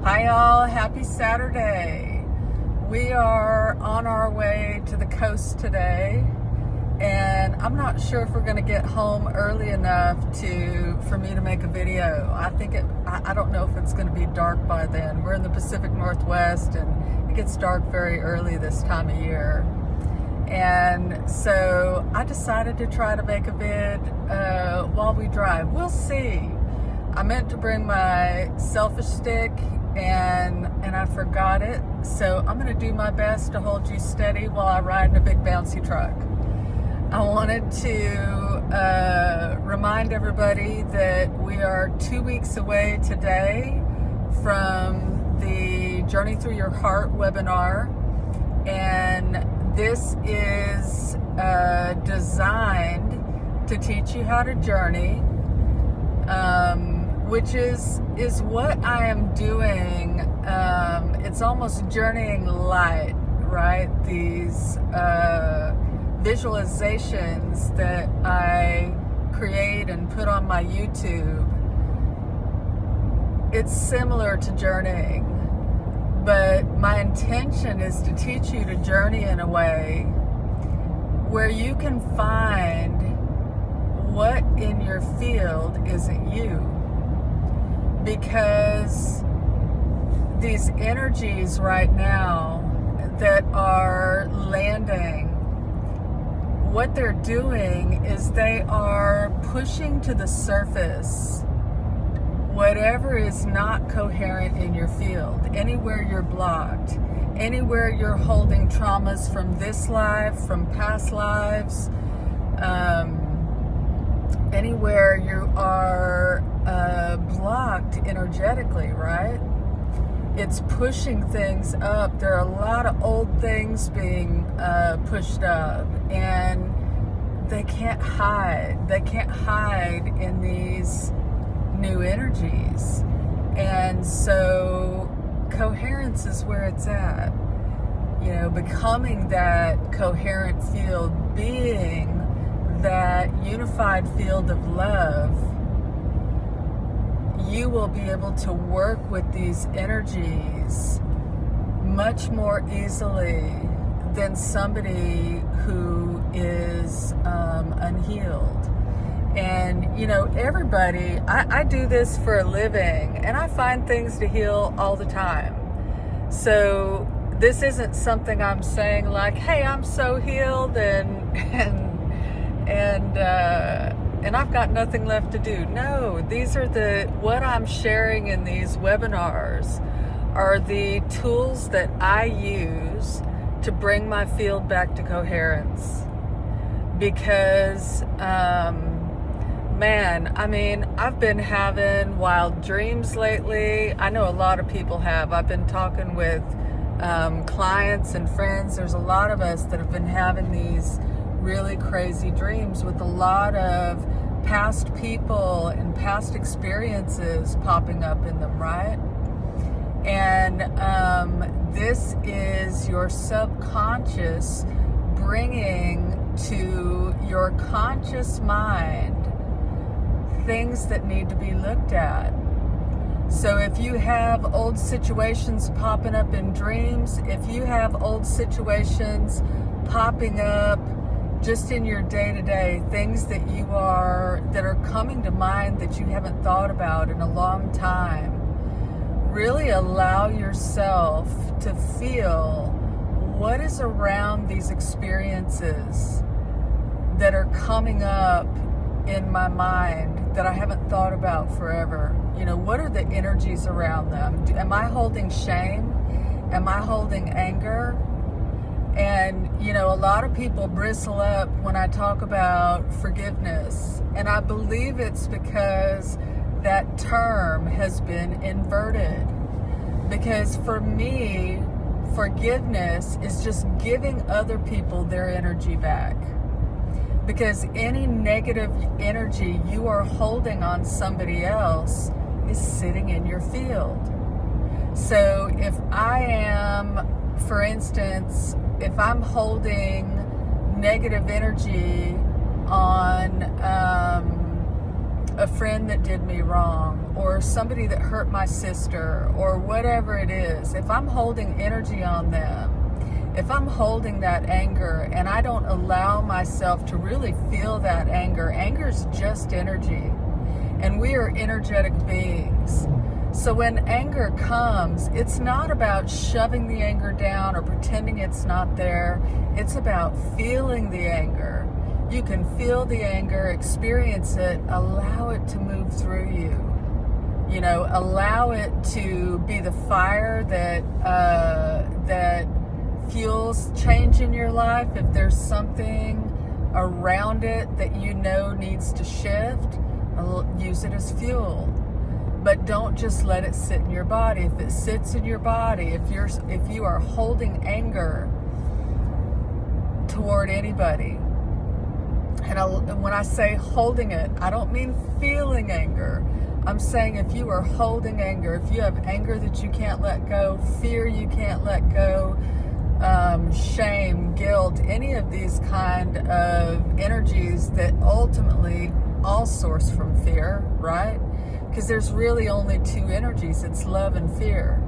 Hi y'all, happy Saturday. We are on our way to the coast today, and I'm not sure if we're going to get home early enough for me to make a video. I don't know if it's going to be dark by then. We're in the Pacific Northwest and it gets dark very early this time of year. And so I decided to try to make a vid while we drive. We'll see. I meant to bring my selfie stick and I forgot it. So I'm going to do my best to hold you steady while I ride in a big bouncy truck. I wanted to remind everybody that we are 2 weeks away today from the Journey Through Your Heart webinar. And this is designed to teach you how to journey, which is what I am doing. It's almost journeying light, right? These visualizations that I create and put on my YouTube. It's similar to journeying, but my intention is to teach you to journey in a way where you can find what in your field isn't you. Because these energies right now that are landing, what they're doing is they are pushing to the surface whatever is not coherent in your field. Anywhere you're blocked, anywhere you're holding traumas from this life, from past lives, anywhere you are blocked energetically, right? It's pushing things up. There are a lot of old things being pushed up, and they can't hide. They can't hide in these new energies. And so coherence is where it's at. You know, becoming that coherent field, being that unified field of love, you will be able to work with these energies much more easily than somebody who is unhealed. And, you know, everybody, I do this for a living, and I find things to heal all the time. So this isn't something I'm saying like, hey, I'm so healed and I've got nothing left to do. No, these are what I'm sharing in these webinars are the tools that I use to bring my field back to coherence. Because, man, I mean, I've been having wild dreams lately. I know a lot of people have. I've been talking with clients and friends. There's a lot of us that have been having these really crazy dreams with a lot of past people and past experiences popping up in them, right? And this is your subconscious bringing to your conscious mind things that need to be looked at. So if you have old situations popping up in dreams, if you have old situations popping up just in your day-to-day, things that are coming to mind that you haven't thought about in a long time, really allow yourself to feel what is around these experiences that are coming up in my mind that I haven't thought about forever. You know, what are the energies around them? Am I holding shame? Am I holding anger? And, you know, a lot of people bristle up when I talk about forgiveness. And I believe it's because that term has been inverted. Because for me, forgiveness is just giving other people their energy back. Because any negative energy you are holding on somebody else is sitting in your field. So if I am, for instance, if I'm holding negative energy on a friend that did me wrong, or somebody that hurt my sister or whatever it is, if I'm holding energy on them, if I'm holding that anger and I don't allow myself to really feel that anger, anger is just energy, and we are energetic beings. So when anger comes, it's not about shoving the anger down or pretending it's not there. It's about feeling the anger. You can feel the anger, experience it, allow it to move through you. You know, allow it to be the fire that fuels change in your life. If there's something around it that you know needs to shift, use it as fuel. But don't just let it sit in your body. If it sits in your body, if you are holding anger toward anybody, and when I say holding it, I don't mean feeling anger. I'm saying if you are holding anger, if you have anger that you can't let go, fear you can't let go, shame, guilt, any of these kind of energies that ultimately all source from fear, right? Because there's really only two energies, it's love and fear.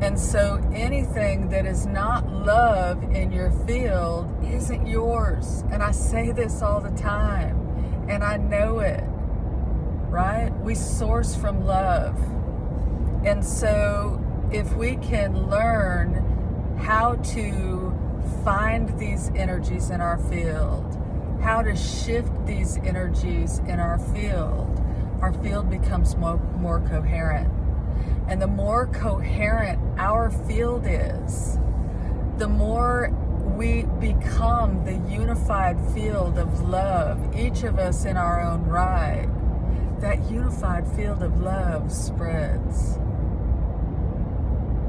And so anything that is not love in your field isn't yours. And I say this all the time, and I know it, right? We source from love. And so if we can learn how to find these energies in our field, how to shift these energies in our field becomes more coherent. And the more coherent our field is, the more we become the unified field of love, each of us in our own right. That unified field of love spreads.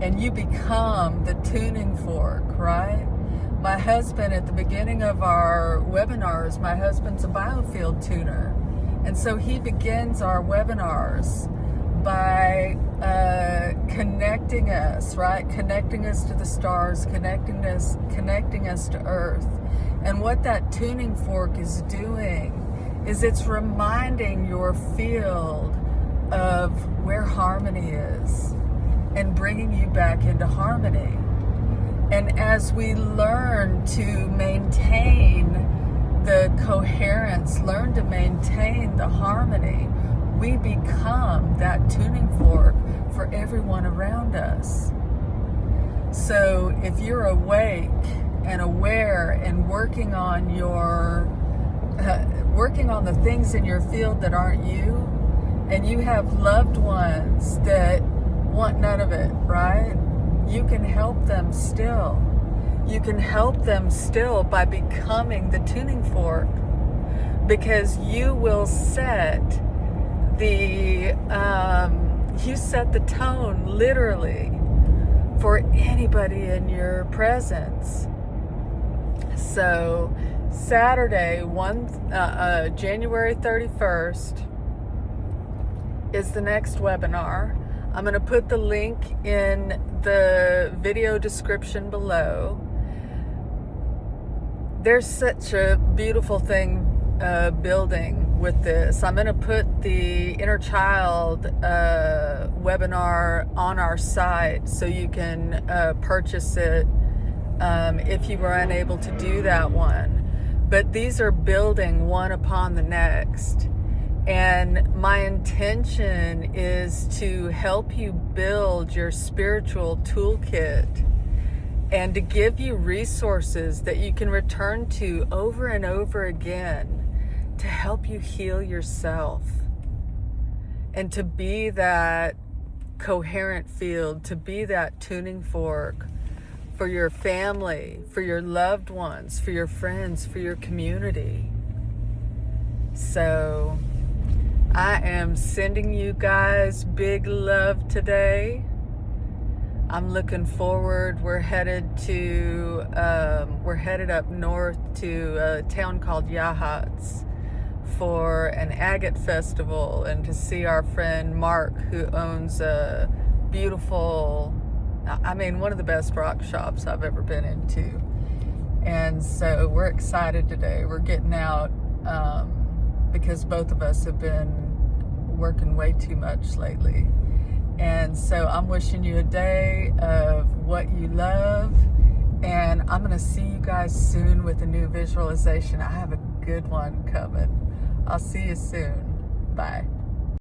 And you become the tuning fork, right? My husband, at the beginning of our webinars, my husband's a biofield tuner. And so he begins our webinars by connecting us, right? Connecting us to the stars, connecting us to Earth. And what that tuning fork is doing is it's reminding your field of where harmony is and bringing you back into harmony. And as we learn to maintain the coherence, learn to maintain the harmony, we become that tuning fork for everyone around us. So if you're awake and aware and working on the things in your field that aren't you, and you have loved ones that want none of it, right? You can help them still. You can help them still by becoming the tuning fork, because you will set you set the tone literally for anybody in your presence. So Saturday, January 31st is the next webinar. I'm going to put the link in the video description below. There's such a beautiful thing building with this. I'm going to put the Inner Child webinar on our site so you can purchase it if you were unable to do that one. But these are building one upon the next. And my intention is to help you build your spiritual toolkit and to give you resources that you can return to over and over again to help you heal yourself and to be that coherent field, to be that tuning fork for your family, for your loved ones, for your friends, for your community. So I am sending you guys big love today. I'm looking forward. We're headed up north to a town called Yahats for an agate festival and to see our friend Mark, who owns a beautiful, one of the best rock shops I've ever been into. And so we're excited today. We're getting out because both of us have been working way too much lately. And so I'm wishing you a day of what you love. And I'm going to see you guys soon with a new visualization. I have a good one coming. I'll see you soon. Bye.